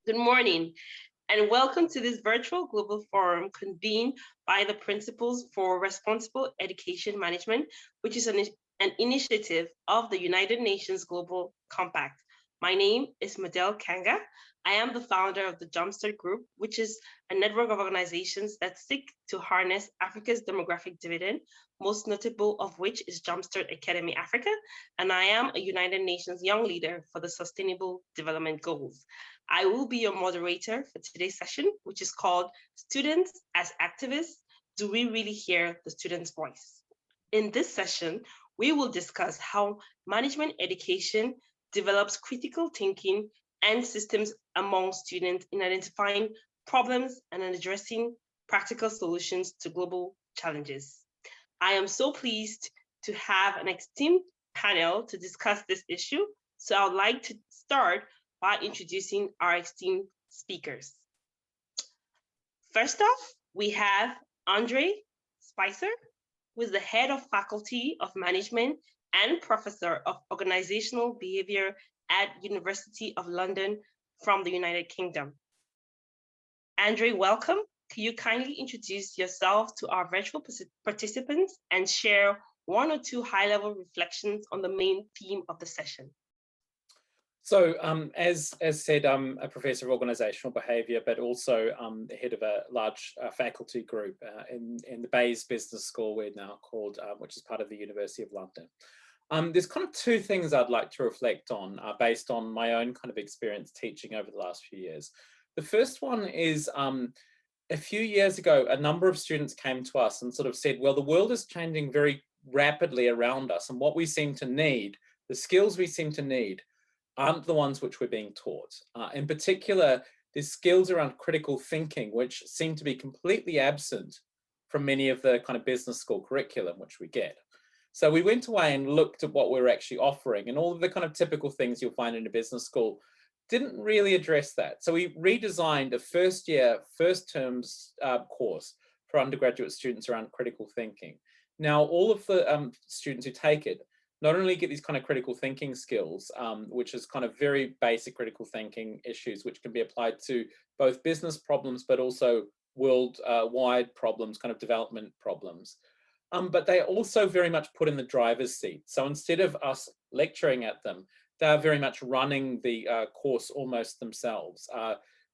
Good morning, and welcome to this virtual global forum convened by the Principles for Responsible Education Management, which is an initiative of the United Nations Global Compact. My name is Madel Kanga. I am the founder of the Jumpstart Group, which is a network of organizations that seek to harness Africa's demographic dividend, most notable of which is Jumpstart Academy Africa, and I am a United Nations Young Leader for the Sustainable Development Goals. I will be your moderator for today's session, which is called Students as Activists, Do We Really Hear the Student's Voice? In this session, we will discuss how management education develops critical thinking and systems among students in identifying problems and addressing practical solutions to global challenges. I am so pleased to have an esteemed panel to discuss this issue. So I would like to start by introducing our esteemed speakers. First off, we have Andre Spicer, who is the head of Faculty of Management and Professor of Organizational Behavior at University of London from the United Kingdom. Andre, welcome. Can you kindly introduce yourself to our virtual participants and share one or two high-level reflections on the main theme of the session? So as said, I'm a professor of organizational behavior, but also the head of a large faculty group in the Bayes Business School, we're now called, which is part of the University of London. There's kind of two things I'd like to reflect on based on my own kind of experience teaching over the last few years. The first one is a few years ago, a number of students came to us and sort of said, well, the world is changing very rapidly around us, and what we seem to need, the skills we seem to need, aren't the ones which we're being taught. In particular, there's skills around critical thinking, which seem to be completely absent from many of the kind of business school curriculum which we get. So we went away and looked at what we're actually offering, and all of the kind of typical things you'll find in a business school didn't really address that. So we redesigned a first terms course for undergraduate students around critical thinking. Now, all of the students who take it not only get these kind of critical thinking skills, which is kind of very basic critical thinking issues, which can be applied to both business problems, but also worldwide problems, kind of development problems. But they are also very much put in the driver's seat. So instead of us lecturing at them, they are very much running the course almost themselves,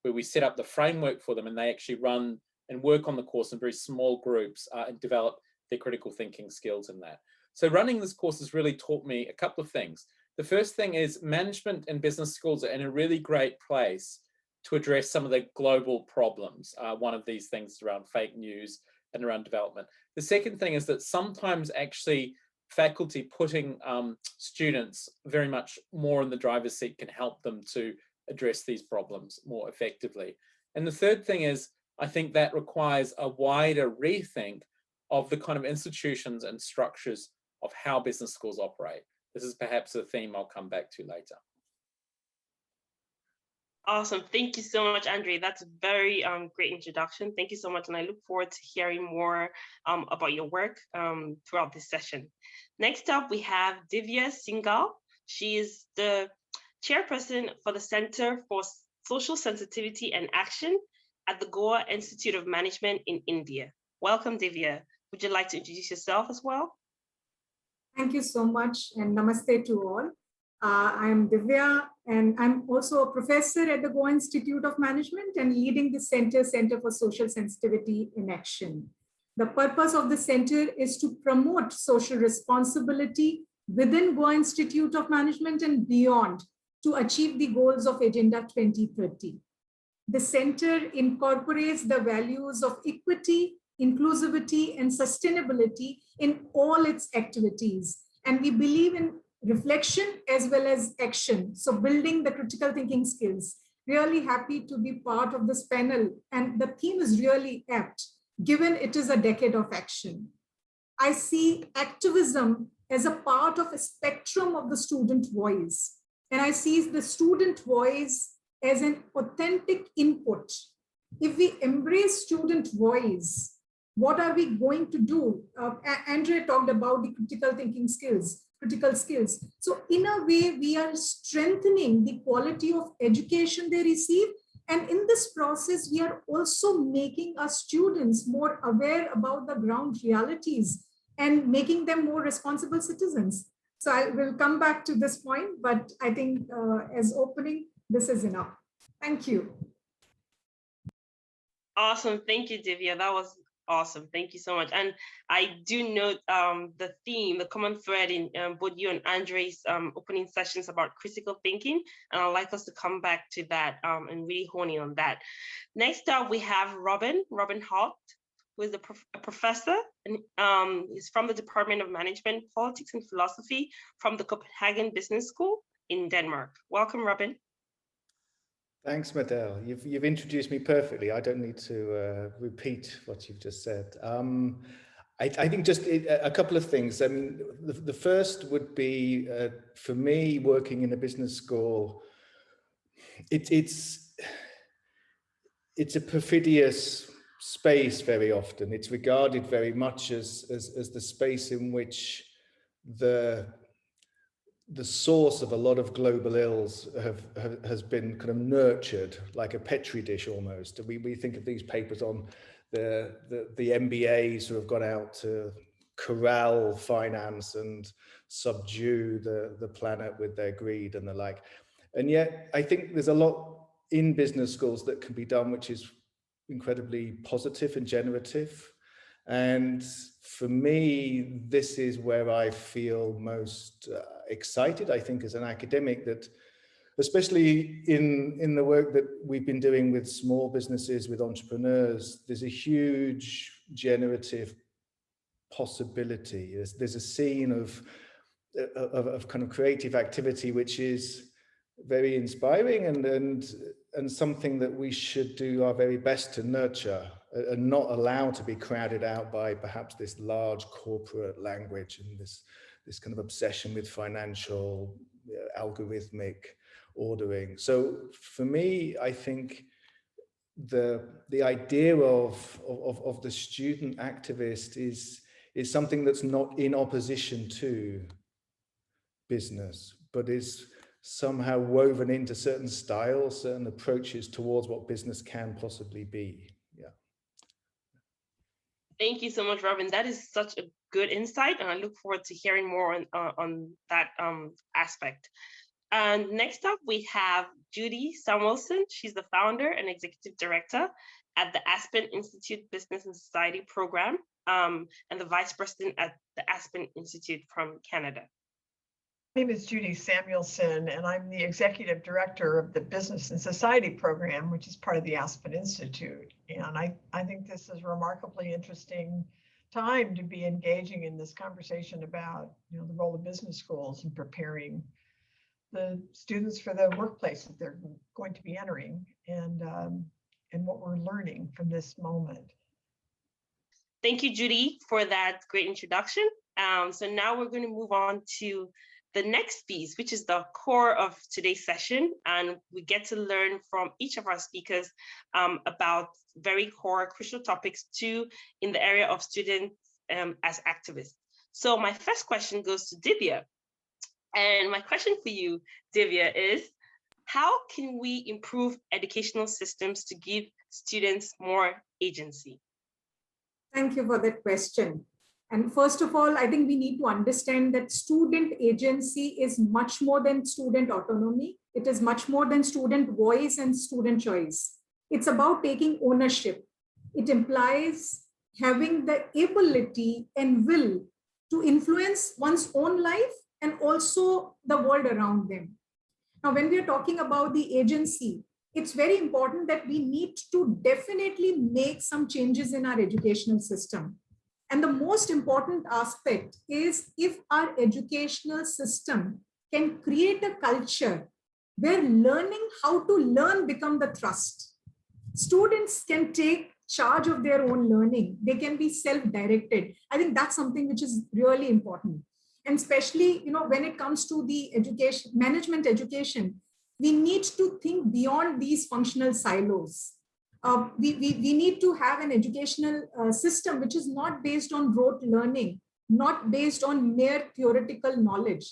where we set up the framework for them and they actually run and work on the course in very small groups and develop their critical thinking skills in that. So running this course has really taught me a couple of things. The first thing is management and business schools are in a really great place to address some of the global problems. One of these things is around fake news and around development. The second thing is that sometimes actually faculty putting students very much more in the driver's seat can help them to address these problems more effectively. And the third thing is, I think that requires a wider rethink of the kind of institutions and structures of how business schools operate. This is perhaps a theme I'll come back to later. Awesome. Thank you so much, Andre. That's a very great introduction. Thank you so much. And I look forward to hearing more about your work throughout this session. Next up, we have Divya Singal. She is the chairperson for the Center for Social Sensitivity and Action at the Goa Institute of Management in India. Welcome, Divya. Would you like to introduce yourself as well? Thank you so much, and namaste to all. I'm Divya, and I'm also a professor at the Goa Institute of Management and leading the Center for Social Sensitivity in Action. The purpose of the center is to promote social responsibility within Goa Institute of Management and beyond to achieve the goals of Agenda 2030. The center incorporates the values of equity, inclusivity, and sustainability in all its activities. And we believe in reflection as well as action. So building the critical thinking skills. Really happy to be part of this panel. And the theme is really apt, given it is a decade of action. I see activism as a part of a spectrum of the student voice. And I see the student voice as an authentic input. If we embrace student voice, what are we going to do? Andre talked about the critical thinking skills, critical skills. So in a way, we are strengthening the quality of education they receive And in this process, we are also making our students more aware about the ground realities and making them more responsible citizens. So I will come back to this point, but I think as opening, this is enough. Thank you. Awesome. Thank you, Divya. That was awesome. Thank you so much. And I do note the theme, the common thread in both you and Andre's opening sessions about critical thinking. And I'd like us to come back to that and really hone in on that. Next up, we have Robin Holt, who is a professor and is from the Department of Management, Politics and Philosophy from the Copenhagen Business School in Denmark. Welcome, Robin. Thanks, Madel. You've introduced me perfectly. I don't need to repeat what you've just said. I think just a couple of things. I mean, the first would be, for me, working in a business school, it's a perfidious space very often. It's regarded very much as the space in which the source of a lot of global ills has been kind of nurtured like a petri dish almost. We think of these papers on the MBAs who have gone out to corral finance and subdue the planet with their greed and the like. And yet I think there's a lot in business schools that can be done, which is incredibly positive and generative. And for me, this is where I feel most excited, I think, as an academic, that especially in the work that we've been doing with small businesses, with entrepreneurs, there's a huge generative possibility. There's a scene of kind of creative activity, which is very inspiring and something that we should do our very best to nurture and not allow to be crowded out by perhaps this large corporate language and this kind of obsession with financial algorithmic ordering. So for me, I think the idea of the student activist is something that's not in opposition to business, but is somehow woven into certain styles, certain approaches towards what business can possibly be. Yeah. Thank you so much, Robin. That is such a good insight, and I look forward to hearing more on that aspect. And next up, we have Judy Samwilson. She's the founder and executive director at the Aspen Institute Business and Society program, and the vice president at the Aspen Institute from Canada. My name is Judy Samwilson, and I'm the executive director of the Business and Society program, which is part of the Aspen Institute. And I think this is a remarkably interesting time to be engaging in this conversation about, the role of business schools in preparing the students for the workplace that they're going to be entering, and what we're learning from this moment. Thank you, Judy, for that great introduction. So now we're going to move on to the next piece, which is the core of today's session. And we get to learn from each of our speakers about very core crucial topics too in the area of students as activists. So my first question goes to Divya. And my question for you, Divya, is how can we improve educational systems to give students more agency? Thank you for that question. And first of all, I think we need to understand that student agency is much more than student autonomy. It is much more than student voice and student choice. It's about taking ownership. It implies having the ability and will to influence one's own life and also the world around them. Now, when we are talking about the agency, it's very important that we need to definitely make some changes in our educational system. And the most important aspect is if our educational system can create a culture where learning how to learn become the thrust. Students can take charge of their own learning. They can be self-directed. I think that's something which is really important. And especially, when it comes to the education, management education, we need to think beyond these functional silos. We need to have an educational system which is not based on rote learning, not based on mere theoretical knowledge.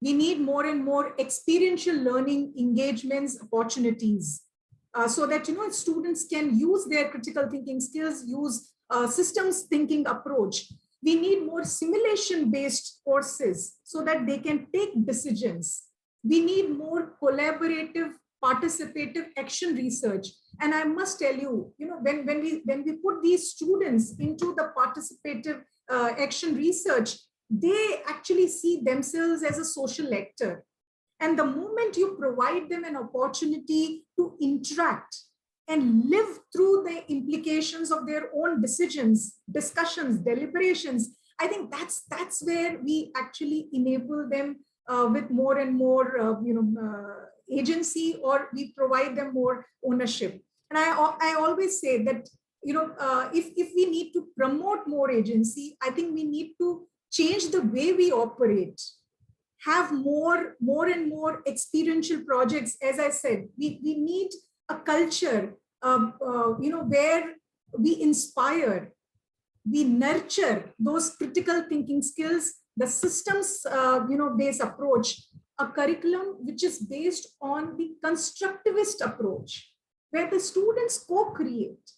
We need more and more experiential learning engagements, opportunities. so that, students can use their critical thinking skills, use systems thinking approach. We need more simulation-based courses so that they can take decisions. We need more collaborative, participative action research. And I must tell you, when we put these students into the participative action research, they actually see themselves as a social actor. And the moment you provide them an opportunity to interact and live through the implications of their own decisions, discussions, deliberations, I think that's where we actually enable them with more and more agency, or we provide them more ownership. And I always say that if we need to promote more agency, I think we need to change the way we operate, have more and more experiential projects. As I said, we need a culture where we inspire, we nurture those critical thinking skills, the systems based approach, a curriculum which is based on the constructivist approach, where the students co-create.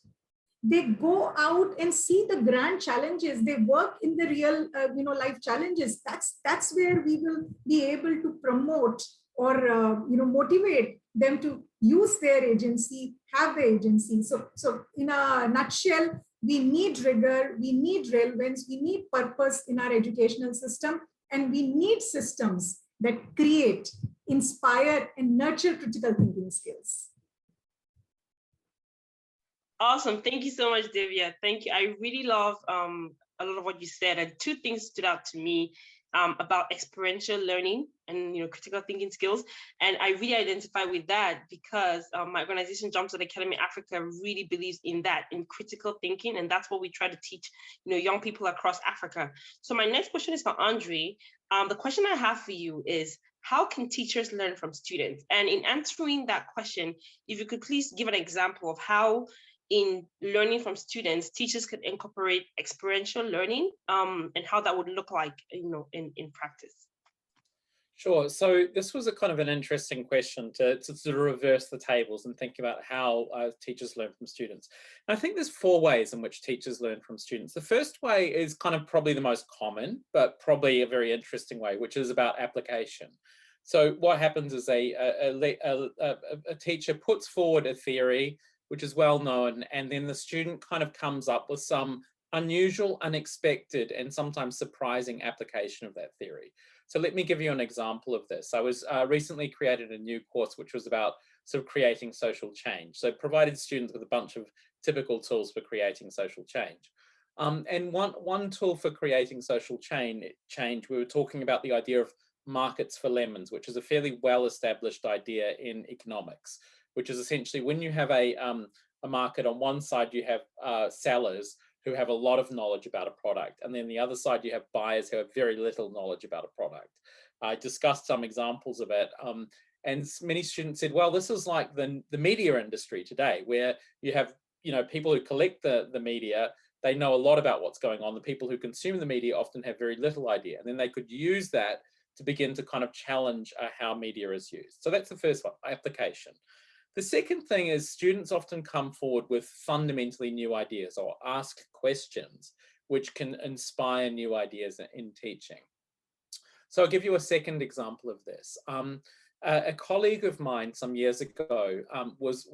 They go out and see the grand challenges. They work in the real, life challenges. That's where we will be able to promote or motivate them to use their agency, have the agency. So in a nutshell, we need rigor, we need relevance, we need purpose in our educational system, and we need systems that create, inspire, and nurture critical thinking skills. Awesome. Thank you so much, Divya. Thank you. I really love a lot of what you said, and two things stood out to me about experiential learning and critical thinking skills. And I really identify with that because my organization, Jumpstart Academy Africa, really believes in that, in critical thinking, and that's what we try to teach young people across Africa. So my next question is for Andre. The question I have for you is, how can teachers learn from students? And in answering that question, if you could please give an example of how in learning from students, teachers could incorporate experiential learning and how that would look like, in practice. Sure. So this was a kind of an interesting question to reverse the tables and think about how teachers learn from students. And I think there's 4 ways in which teachers learn from students. The first way is kind of probably the most common, but probably a very interesting way, which is about application. So what happens is a teacher puts forward a theory, which is well known, and then the student kind of comes up with some unusual, unexpected, and sometimes surprising application of that theory. So let me give you an example of this. I was recently created a new course which was about sort of creating social change. So provided students with a bunch of typical tools for creating social change. And one tool for creating social change, we were talking about the idea of markets for lemons, which is a fairly well-established idea in economics, which is essentially when you have a market, on one side you have sellers who have a lot of knowledge about a product, and then the other side you have buyers who have very little knowledge about a product. I discussed some examples of it, and many students said, well, this is like the media industry today, where you have people who collect the media, they know a lot about what's going on. The people who consume the media often have very little idea, and then they could use that to begin to kind of challenge how media is used. So that's the first one, application. The second thing is students often come forward with fundamentally new ideas or ask questions which can inspire new ideas in teaching. So I'll give you a second example of this. A colleague of mine some years ago was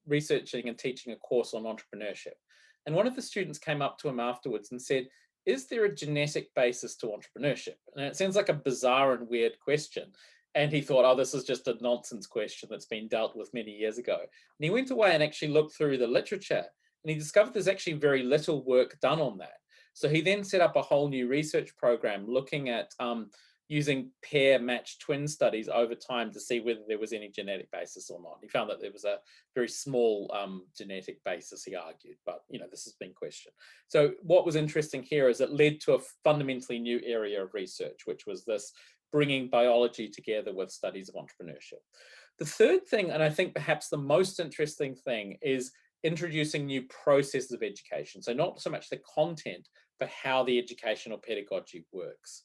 researching and teaching a course on entrepreneurship. And one of the students came up to him afterwards and said, is there a genetic basis to entrepreneurship? And it sounds like a bizarre and weird question. And he thought, oh, this is just a nonsense question that's been dealt with many years ago. And he went away and actually looked through the literature, and he discovered there's actually very little work done on that. So he then set up a whole new research program looking at using pair-matched twin studies over time to see whether there was any genetic basis or not. He found that there was a very small genetic basis, he argued, but this has been questioned. So what was interesting here is it led to a fundamentally new area of research, which was this bringing biology together with studies of entrepreneurship. The third thing, and I think perhaps the most interesting thing, is introducing new processes of education. So not so much the content, but how the educational pedagogy works.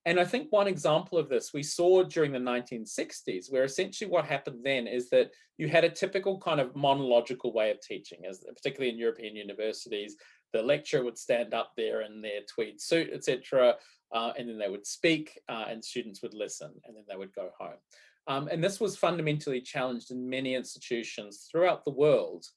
And I think one example of this we saw during the 1960s, where essentially what happened then is that you had a typical kind of monological way of teaching, as particularly in European universities. The lecturer would stand up there in their tweed suit, etc., and then they would speak, and students would listen, and then they would go home. And this was fundamentally challenged in many institutions throughout the world,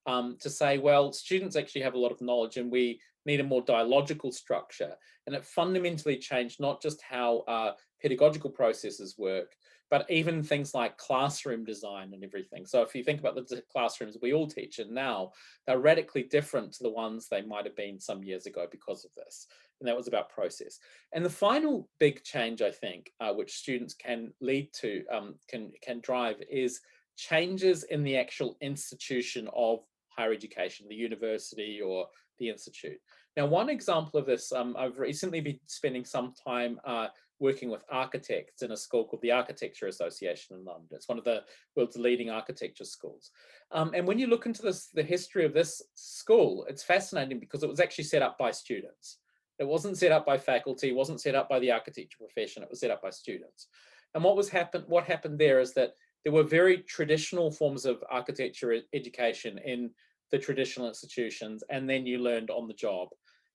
to say, well, students actually have a lot of knowledge and we need a more dialogical structure. And it fundamentally changed not just how pedagogical processes work, but even things like classroom design and everything. So if you think about the classrooms we all teach in now, they're radically different to the ones they might have been some years ago because of this. And that was about process. And the final big change, I think, which students can lead to, can drive, is changes in the actual institution of higher education, the university or the institute. Now, one example of this, I've recently been spending some time working with architects in a school called the Architecture Association in London. It's one of the world's leading architecture schools. And when you look into the history of this school, it's fascinating because it was actually set up by students. It wasn't set up by faculty, it wasn't set up by the architecture profession, it was set up by students. And what happened there is that there were very traditional forms of architecture education in the traditional institutions, and then you learned on the job.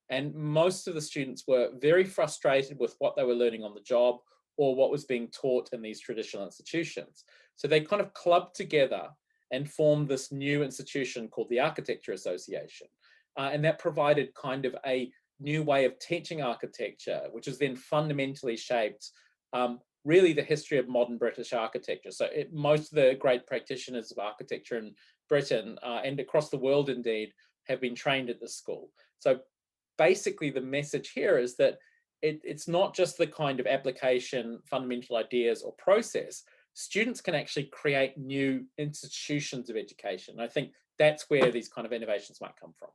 And most of the students were very frustrated with what they were learning on the job or what was being taught in these traditional institutions. So they kind of clubbed together and formed this new institution called the Architecture Association. And that provided kind of a new way of teaching architecture, which has then fundamentally shaped really the history of modern British architecture. So most of the great practitioners of architecture in Britain and across the world indeed have been trained at this school. So basically the message here is that it's not just the kind of application, fundamental ideas or process. Students can actually create new institutions of education. And I think that's where these kind of innovations might come from.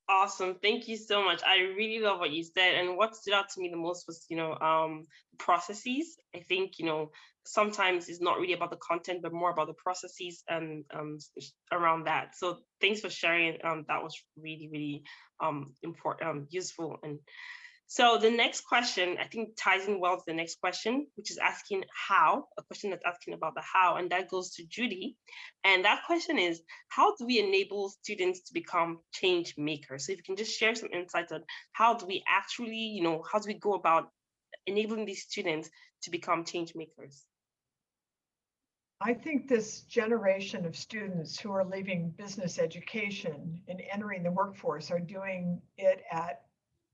Awesome. Thank you so much. I really love what you said. And what stood out to me the most was, processes. I think, sometimes it's not really about the content, but more about the processes and around that. So thanks for sharing. That was really, really important, useful. And so the next question, I think, ties in well to the next question, which is asking how, a question that's asking about the how, and that goes to Judy. And that question is, how do we enable students to become change makers? So if you can just share some insights on how do we actually, how do we go about enabling these students to become change makers? I think this generation of students who are leaving business education and entering the workforce are doing it at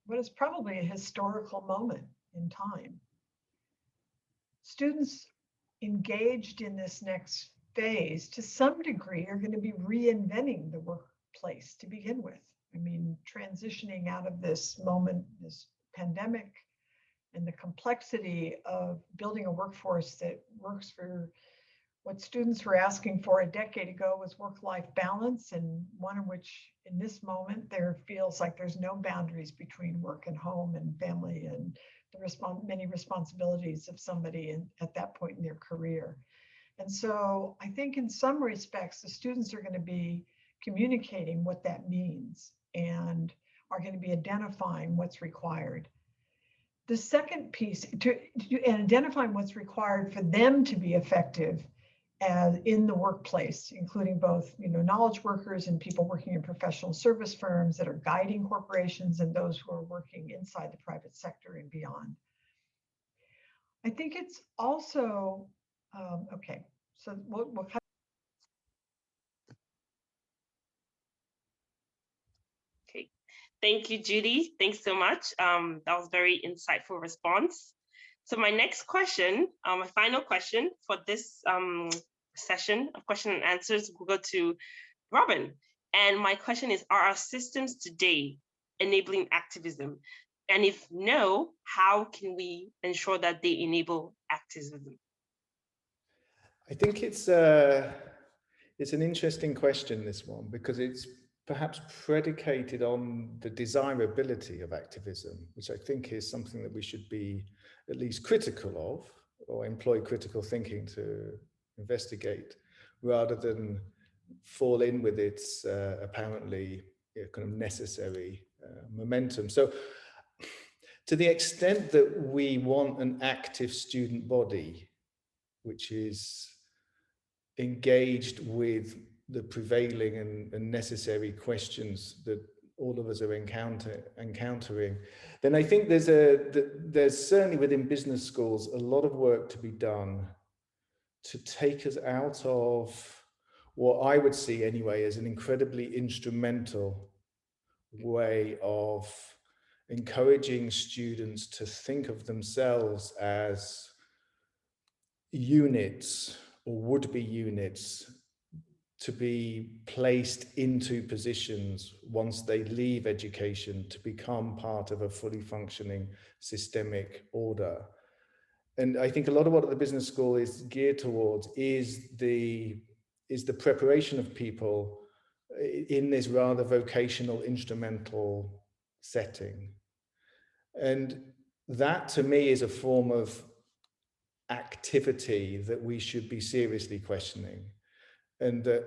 what is probably a historical moment in time. Students engaged in this next phase, to some degree, are going to be reinventing the workplace to begin with. I mean, transitioning out of this moment, this pandemic, and the complexity of building a workforce that works for what students were asking for a decade ago was work-life balance, and one in which in this moment there feels like there's no boundaries between work and home and family and the many responsibilities of somebody at that point in their career. And so I think in some respects, the students are going to be communicating what that means and are going to be identifying what's required. The second piece, and identifying what's required for them to be effective as in the workplace, including both knowledge workers and people working in professional service firms that are guiding corporations and those who are working inside the private sector and beyond. I think it's also, okay, so we'll Okay, thank you, Judy. Thanks so much. That was a very insightful response. So my next question, my final question for this session of question and answers will go to Robin. And my question is, are our systems today enabling activism? And if no, how can we ensure that they enable activism? I think it's an interesting question, this one, because it's perhaps predicated on the desirability of activism, which I think is something that we should be at least critical of, or employ critical thinking to investigate, rather than fall in with its apparently kind of necessary momentum. So to the extent that we want an active student body, which is engaged with the prevailing and necessary questions that all of us are encountering, then I think there's certainly within business schools a lot of work to be done to take us out of what I would see anyway as an incredibly instrumental way of encouraging students to think of themselves as units or would-be units to be placed into positions once they leave education to become part of a fully functioning systemic order. And I think a lot of what the business school is geared towards is the preparation of people in this rather vocational, instrumental setting. And that to me is a form of activity that we should be seriously questioning. And that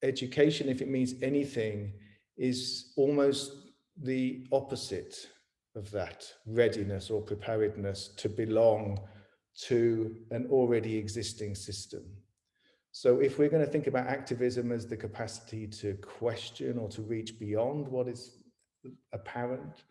education, if it means anything, is almost the opposite of that readiness or preparedness to belong to an already existing system. So if we're going to think about activism as the capacity to question or to reach beyond what is apparent,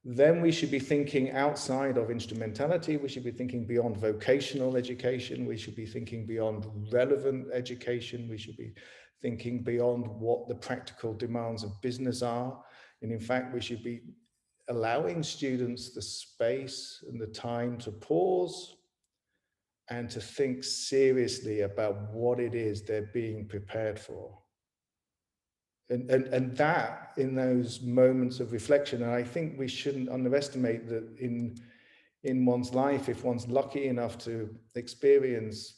then we should be thinking outside of instrumentality. We should be thinking beyond vocational education. We should be thinking beyond relevant education. We should be thinking beyond what the practical demands of business are. And in fact, we should be allowing students the space and the time to pause and to think seriously about what it is they're being prepared for. And that in those moments of reflection, and I think we shouldn't underestimate that in one's life, if one's lucky enough to experience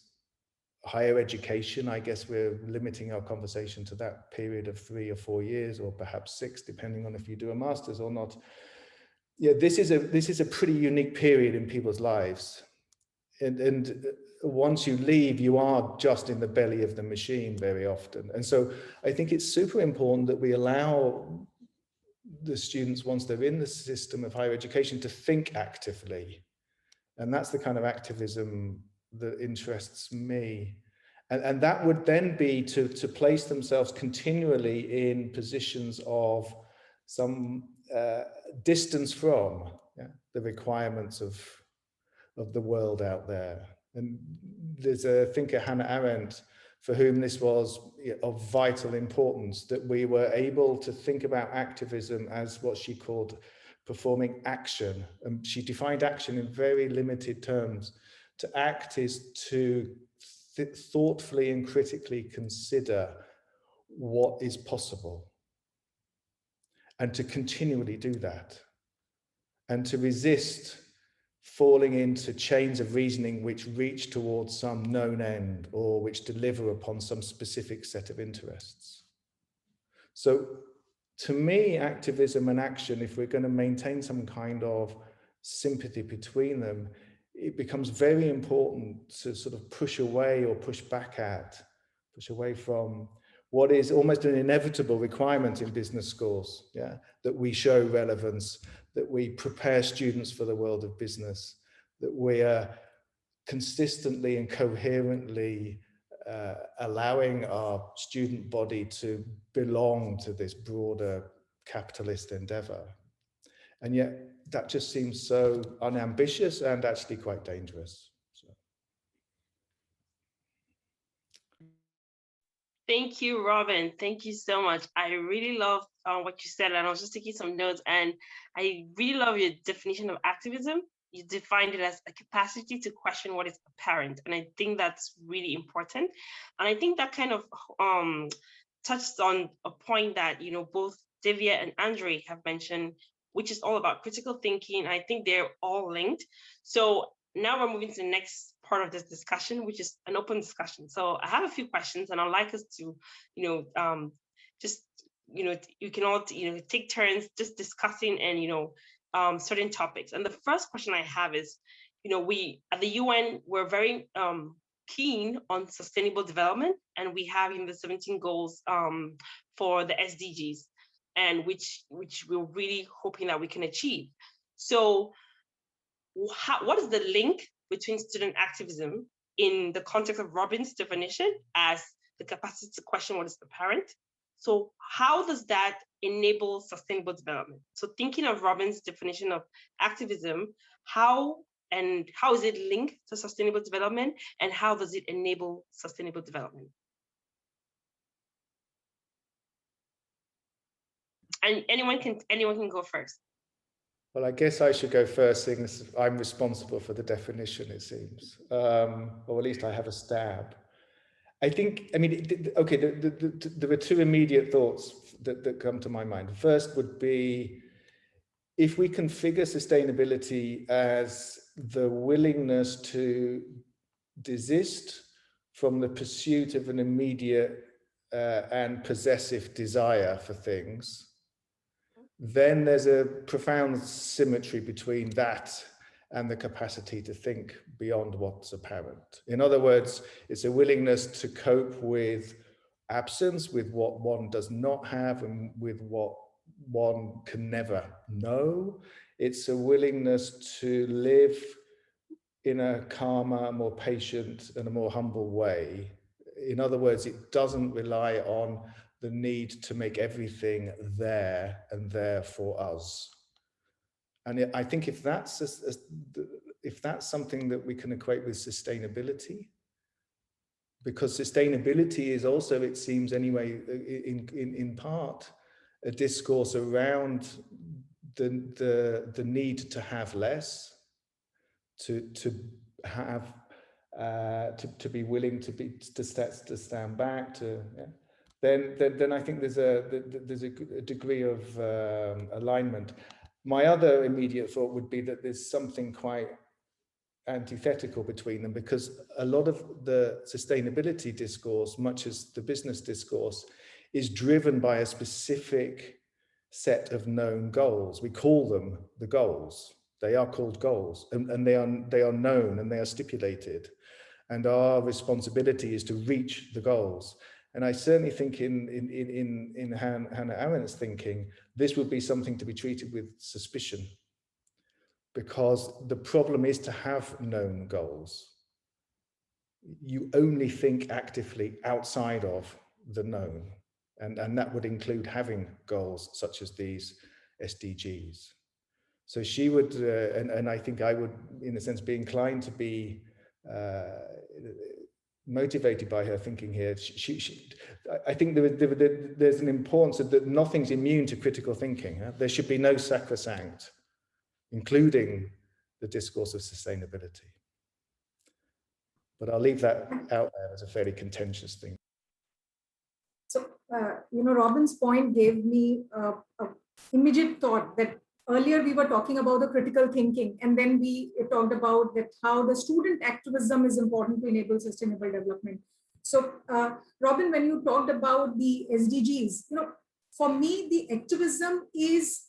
higher education, I guess we're limiting our conversation to that period of 3 or 4 years, or perhaps 6, depending on if you do a master's or not. Yeah, this is a pretty unique period in people's lives. And once you leave, you are just in the belly of the machine very often. And so I think it's super important that we allow the students, once they're in the system of higher education, to think actively. And that's the kind of activism that interests me. And that would then be to place themselves continually in positions of some distance from the requirements of the world out there. And there's a thinker, Hannah Arendt, for whom this was of vital importance, that we were able to think about activism as what she called performing action. And she defined action in very limited terms. To act is to thoughtfully and critically consider what is possible, and to continually do that, and to resist falling into chains of reasoning which reach towards some known end or which deliver upon some specific set of interests. So to me, activism and action, if we're going to maintain some kind of sympathy between them, it becomes very important to sort of push away or push away from what is almost an inevitable requirement in business schools, that we show relevance, that we prepare students for the world of business, that we are consistently and coherently allowing our student body to belong to this broader capitalist endeavor. And yet that just seems so unambitious and actually quite dangerous. Thank you, Robin. Thank you so much. I really loved what you said, and I was just taking some notes, and I really love your definition of activism. You defined it as a capacity to question what is apparent, and I think that's really important. And I think that kind of touched on a point that, you know, both Divya and Andre have mentioned, which is all about critical thinking. I think they're all linked. So now we're moving to the next part of this discussion, which is an open discussion. So I have a few questions, and I'd like us to, you know, just, you know, you can all, you know, take turns just discussing and, you know, certain topics. And the first question I have is, you know, we at the UN, we're very keen on sustainable development, and we have in the 17 goals for the SDGs. and which we're really hoping that we can achieve. So what is the link between student activism in the context of Robin's definition as the capacity to question what is apparent? So how does that enable sustainable development? So thinking of Robin's definition of activism, how is it linked to sustainable development, and how does it enable sustainable development? And anyone can go first. Well, I guess I should go first, seeing as I'm responsible for the definition, it seems, or at least I have a stab. I think, I mean, okay, there are two immediate thoughts that come to my mind. First would be, if we configure sustainability as the willingness to desist from the pursuit of an immediate and possessive desire for things, then there's a profound symmetry between that and the capacity to think beyond what's apparent. In other words, it's a willingness to cope with absence, with what one does not have, and with what one can never know. It's a willingness to live in a calmer, more patient, and a more humble way. In other words, it doesn't rely on the need to make everything there and there for us. And I think if that's something that we can equate with sustainability, because sustainability is also, it seems anyway, in part, a discourse around the need to have less, to have to be willing to stand back, then I think there's a degree of alignment. My other immediate thought would be that there's something quite antithetical between them, because a lot of the sustainability discourse, much as the business discourse, is driven by a specific set of known goals. We call them the goals. They are called goals, and they are known and they are stipulated. And our responsibility is to reach the goals. And I certainly think in Hannah Arendt's thinking, this would be something to be treated with suspicion, because the problem is to have known goals. You only think actively outside of the known, and that would include having goals such as these SDGs. So she would, and I think I would, in a sense, be inclined to be motivated by her thinking here. I think there's an importance that nothing's immune to critical thinking. There should be no sacrosanct, including the discourse of sustainability. But I'll leave that out there as a fairly contentious thing. So, Robin's point gave me an immediate thought that earlier we were talking about the critical thinking, and then we talked about that how the student activism is important to enable sustainable development. So, Robin, when you talked about the SDGs, for me, the activism is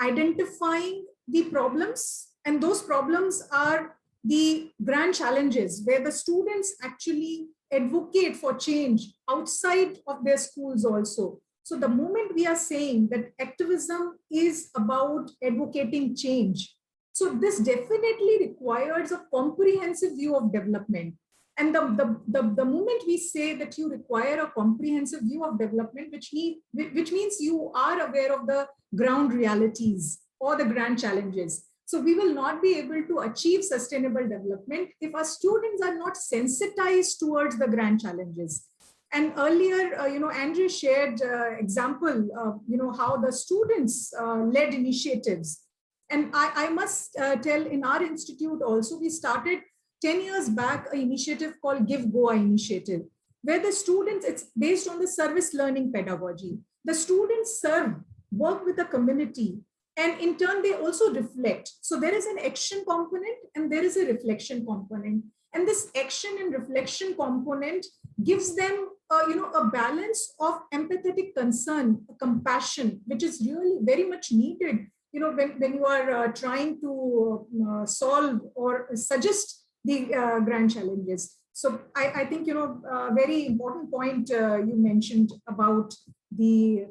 identifying the problems, and those problems are the grand challenges where the students actually advocate for change outside of their schools also. So the moment we are saying that activism is about advocating change, so this definitely requires a comprehensive view of development. And the moment we say that you require a comprehensive view of development, which means you are aware of the ground realities or the grand challenges. So we will not be able to achieve sustainable development if our students are not sensitized towards the grand challenges. And earlier, Andrew shared example of, how the students led initiatives. And I must tell, in our institute also, we started 10 years back an initiative called Give Goa Initiative, where the students, it's based on the service learning pedagogy. The students serve, work with the community, and in turn, they also reflect. So there is an action component and there is a reflection component. And this action and reflection component gives them, a balance of empathetic concern, compassion, which is really very much needed, when you are trying to solve or suggest the grand challenges. So I think, a very important point you mentioned about the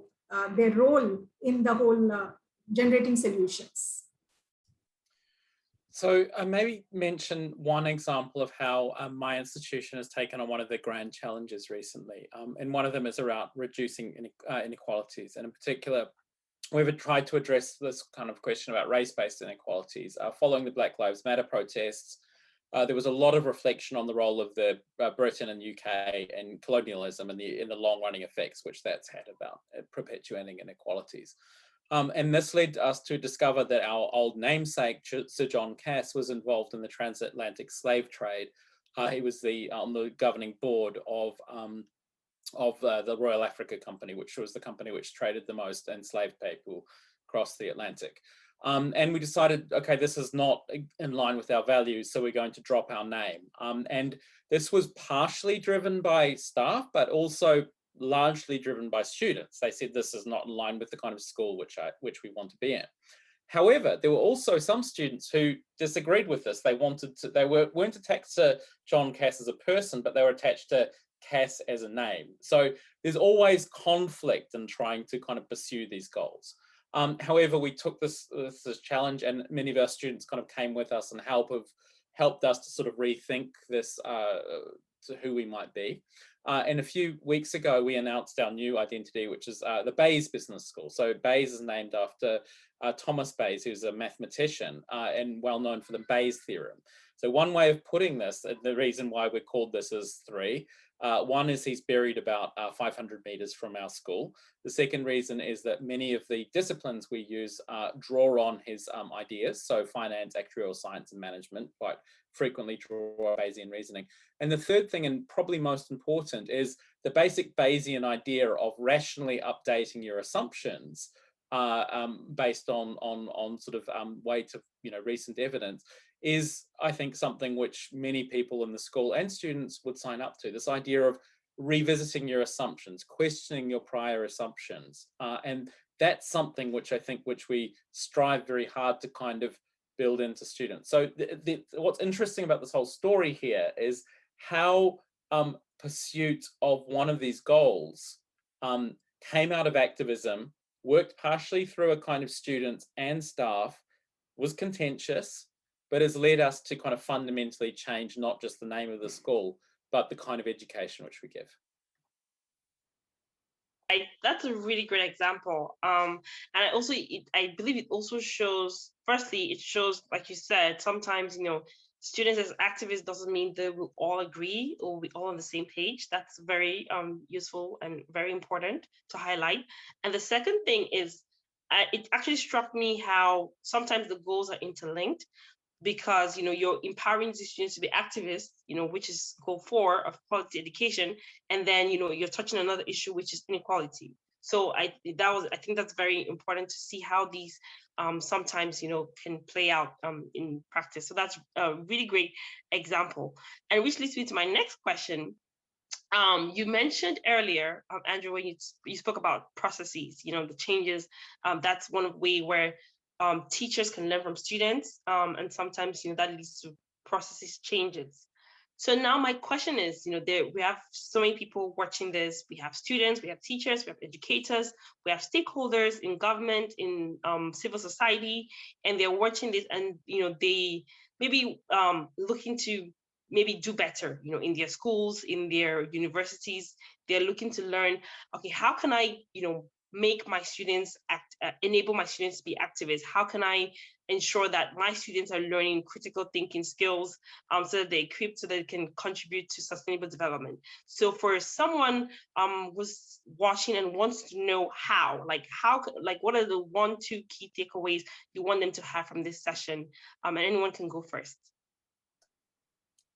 their role in the whole generating solutions. So maybe mention one example of how my institution has taken on one of the grand challenges recently. And one of them is around reducing inequalities. And in particular, we've tried to address this kind of question about race-based inequalities. Following the Black Lives Matter protests, there was a lot of reflection on the role of the Britain and UK and colonialism and in the long-running effects which that's had about perpetuating inequalities. And this led us to discover that our old namesake, Sir John Cass, was involved in the transatlantic slave trade. He was on the governing board of the Royal Africa Company, which was the company which traded the most enslaved people across the Atlantic. And we decided, okay, this is not in line with our values, so we're going to drop our name. And this was partially driven by staff, but also largely driven by students. They said this is not in line with the kind of school which we want to be in. However, there were also some students who disagreed with this. They weren't attached to John Cass as a person, but they were attached to Cass as a name. So there's always conflict in trying to kind of pursue these goals. However, we took this challenge, and many of our students kind of came with us and helped us to sort of rethink this to who we might be. And a few weeks ago, we announced our new identity, which is the Bayes Business School. So Bayes is named after Thomas Bayes, who's a mathematician and well known for the Bayes theorem. So one way of putting this, the reason why we're called this is three. One is he's buried about 500 meters from our school. The second reason is that many of the disciplines we use draw on his ideas. So finance, actuarial science, and management quite frequently draw Bayesian reasoning. And the third thing, and probably most important, is the basic Bayesian idea of rationally updating your assumptions based on sort of weight of recent evidence is, I think, something which many people in the school and students would sign up to. This idea of revisiting your assumptions, questioning your prior assumptions, and that's something which I think we strive very hard to kind of build into students. So what's interesting about this whole story here is how pursuit of one of these goals came out of activism, worked partially through a kind of students and staff, was contentious, but has led us to kind of fundamentally change not just the name of the school, but the kind of education which we give. That's a really great example. And I believe it also shows, firstly, it shows, like you said, sometimes, students as activists doesn't mean they will all agree or be all on the same page. That's very useful and very important to highlight. And the second thing is, it actually struck me how sometimes the goals are interlinked, because you're empowering the students to be activists, which is goal 4 of quality education, and then you're touching another issue, which is inequality. So I think that's very important to see how these sometimes can play out in practice. So that's a really great example, and which leads me to my next question. You mentioned earlier, Andrew, when you spoke about processes, the changes. That's one way where teachers can learn from students, and sometimes that leads to processes changes. So now my question is, we have so many people watching this. We have students, we have teachers, we have educators, we have stakeholders in government, in civil society, and they're watching this, and they maybe looking to maybe do better, in their schools, in their universities. They're looking to learn, okay, how can I, make my students enable my students to be activists? How can I ensure that my students are learning critical thinking skills, so that they're equipped, so that they can contribute to sustainable development? So for someone who's watching and wants to know how, what are the 1-2 key takeaways you want them to have from this session? And anyone can go first.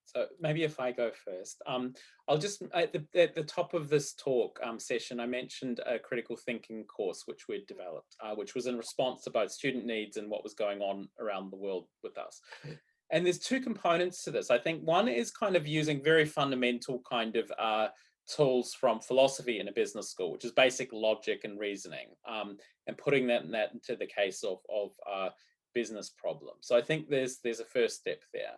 So maybe if I go first, I'll just, at the top of this talk session, I mentioned a critical thinking course which we'd developed, which was in response to both student needs and what was going on around the world with us. And there's 2 components to this. I think one is kind of using very fundamental kind of tools from philosophy in a business school, which is basic logic and reasoning, and putting that into the case of business problems. So I think there's a first step there.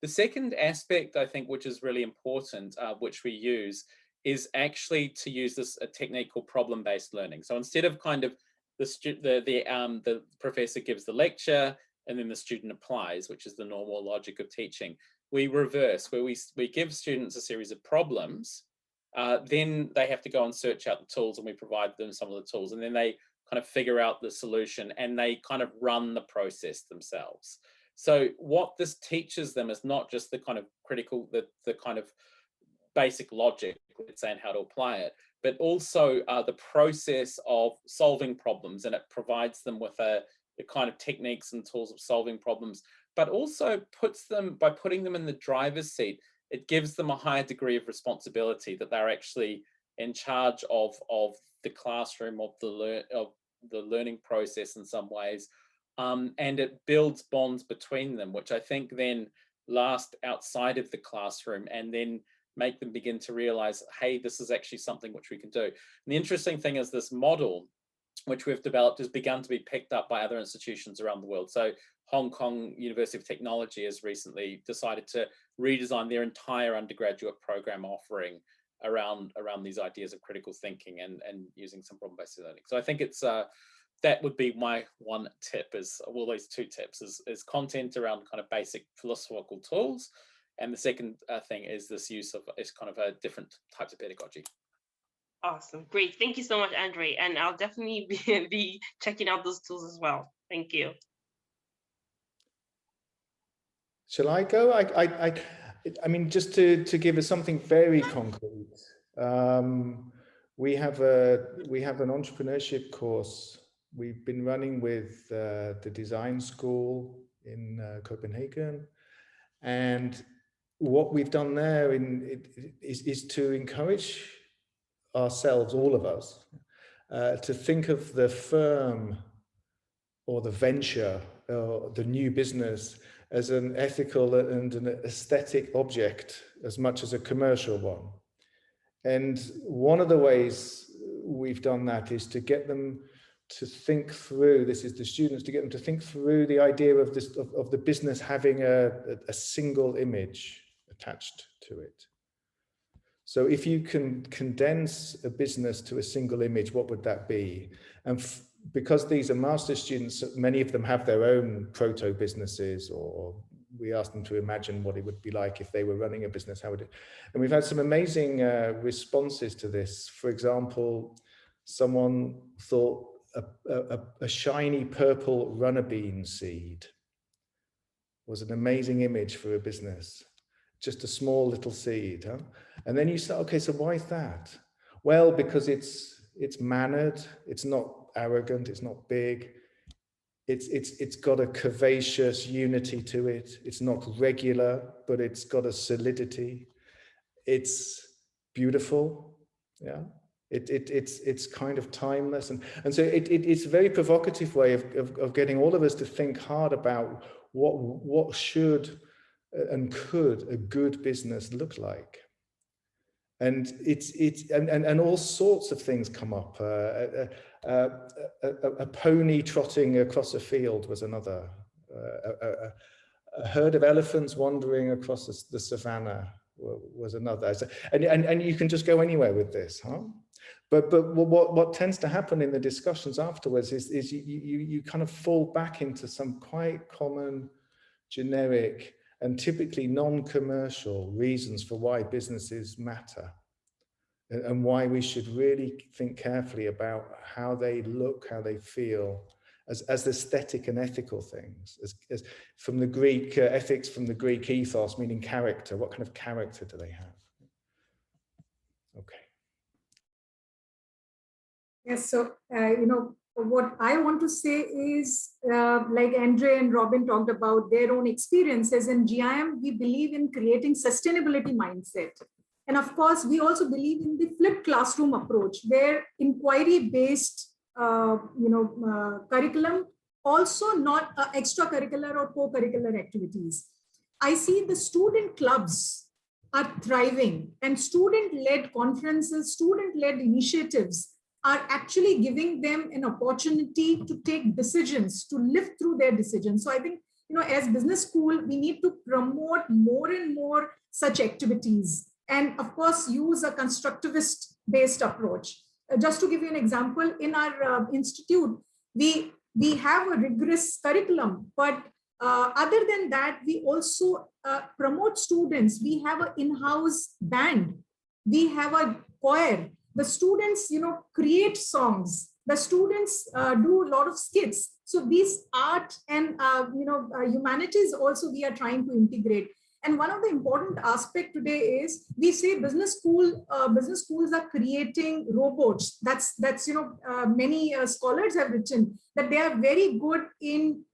The second aspect, I think, which is really important, which we use, is actually to use this a technique called problem-based learning. So instead of kind of the professor gives the lecture and then the student applies, which is the normal logic of teaching, we reverse, where we give students a series of problems, then they have to go and search out the tools, and we provide them some of the tools, and then they kind of figure out the solution, and they kind of run the process themselves. So what this teaches them is not just the kind of critical, the kind of basic logic, let's say, and how to apply it, but also the process of solving problems, and it provides them with the kind of techniques and tools of solving problems, but also puts them, by putting them in the driver's seat, it gives them a higher degree of responsibility, that they're actually in charge of the classroom, of the learning process in some ways, and it builds bonds between them, which I think then last outside of the classroom, and then make them begin to realize, hey, this is actually something which we can do. And the interesting thing is, this model which we've developed has begun to be picked up by other institutions around the world. So Hong Kong University of Technology has recently decided to redesign their entire undergraduate program offering around these ideas of critical thinking and using some problem-based learning. So I think it's that would be my one tip, is, well, these two tips is content around kind of basic philosophical tools, and the second thing is this use of kind of a different types of pedagogy. Awesome, great, thank you so much, Andre, and I'll definitely be checking out those tools as well. Thank you. Shall I go? I mean, just to give us something very concrete, we have an entrepreneurship course we've been running with the design school in Copenhagen, and what we've done there is to encourage ourselves, all of us, to think of the firm or the venture or the new business as an ethical and an aesthetic object as much as a commercial one. And one of the ways we've done that is to get them to think through, this is the students, to get them to think through the idea of this, of the business having a single image attached to it. So if you can condense a business to a single image, what would that be? And because these are master's students, many of them have their own proto businesses, or we asked them to imagine what it would be like if they were running a business, how would it? And we've had some amazing responses to this. For example, someone thought a shiny purple runner bean seed was an amazing image for a business. Just a small little seed, huh? And then you say, okay, so why is that? Well, because it's mannered, it's not arrogant, it's not big, it's got a curvaceous unity to it. It's not regular, but it's got a solidity. It's beautiful, yeah. It's kind of timeless, and so it's a very provocative way of getting all of us to think hard about what should and could a good business look like. And and all sorts of things come up. A pony trotting across a field was another. A herd of elephants wandering across the savannah was another. So, and you can just go anywhere with this, huh? But what tends to happen in the discussions afterwards is you kind of fall back into some quite common, generic, and typically non-commercial reasons for why businesses matter, and why we should really think carefully about how they look, how they feel, as aesthetic and ethical things, as from the Greek ethics, from the Greek ethos, meaning character. What kind of character do they have? Okay. Yes, so what I want to say is, like Andre and Robin talked about their own experiences in GIM, we believe in creating sustainability mindset. And of course, we also believe in the flipped classroom approach, where inquiry-based curriculum, also not extracurricular or co-curricular activities. I see the student clubs are thriving, and student-led conferences, student-led initiatives are actually giving them an opportunity to take decisions, to live through their decisions. So I think, as business school, we need to promote more and more such activities. and of course use a constructivist based approach. Just to give you an example, in our institute, we have a rigorous curriculum, but other than that, we also promote students. We have an in-house band. We have a choir. The students, create songs. The students do a lot of skits. So these art and humanities also we are trying to integrate. And one of the important aspect today is we say business schools are creating robots. That's many scholars have written that they are very good in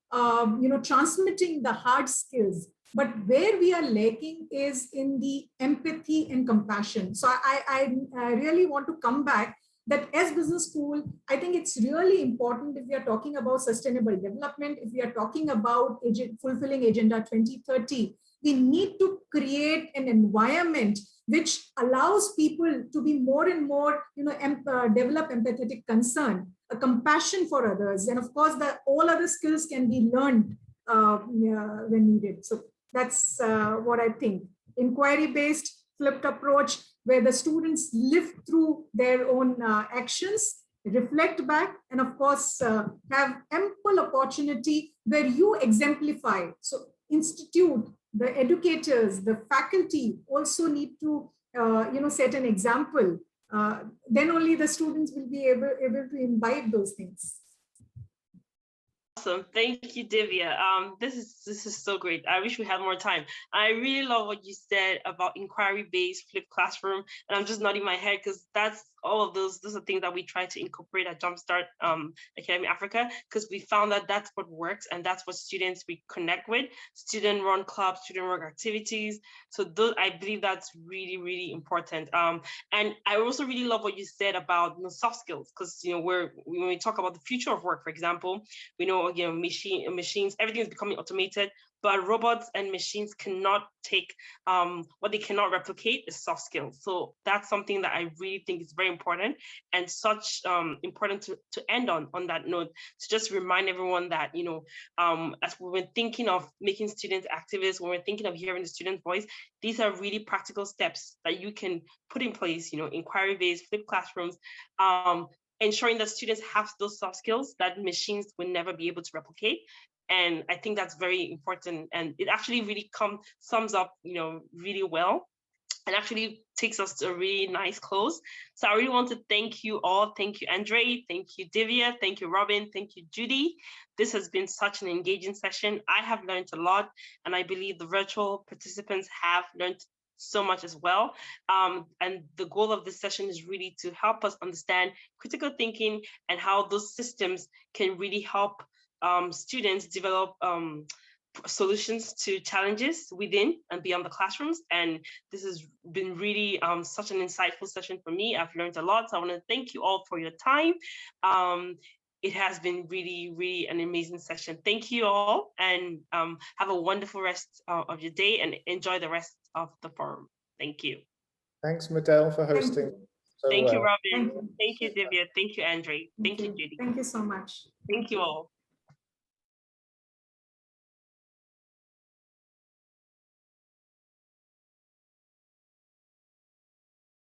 transmitting the hard skills. But where we are lacking is in the empathy and compassion. So I really want to come back that as business school, I think it's really important if we are talking about sustainable development, if we are talking about fulfilling Agenda 2030, we need to create an environment which allows people to be more and more, develop empathetic concern, a compassion for others. And of course, all other skills can be learned when needed. So that's what I think. Inquiry-based, flipped approach, where the students live through their own actions, reflect back, and of course, have ample opportunity where you exemplify. So institute, the educators, the faculty also need to, set an example. Then only the students will be able to imbibe those things. Awesome. Thank you, Divya. This is so great. I wish we had more time. I really love what you said about inquiry-based flipped classroom. And I'm just nodding my head because that's all of those are things that we try to incorporate at Jumpstart Academy Africa, because we found that that's what works and that's what students we connect with, student-run clubs, student-run activities. So those, I believe that's really, really important. And I also really love what you said about soft skills, because when we talk about the future of work, for example, we know machines, everything is becoming automated, but robots and machines cannot take what they cannot replicate is soft skills. So that's something that I really think is very important, and such important to end on that note, to just remind everyone that, as we're thinking of making students activists, when we're thinking of hearing the student voice, these are really practical steps that you can put in place, inquiry-based, flipped classrooms, ensuring that students have those soft skills that machines will never be able to replicate. And I think that's very important. And it actually really sums up, really well, and actually takes us to a really nice close. So I really want to thank you all. Thank you, Andre. Thank you, Divya. Thank you, Robin. Thank you, Judy. This has been such an engaging session. I have learned a lot, and I believe the virtual participants have learned so much as well. And the goal of this session is really to help us understand critical thinking and how those systems can really help students develop solutions to challenges within and beyond the classrooms. And this has been really such an insightful session for me. I've learned a lot. So I want to thank you all for your time. It has been really, really an amazing session. Thank you all, and have a wonderful rest of your day and enjoy the rest of the forum. Thank you. Thanks, Madel, for hosting. Thank you, Robin. Thank you, Divya. Thank you, Andre. Thank you, Judy. Thank you so much. Thank you all.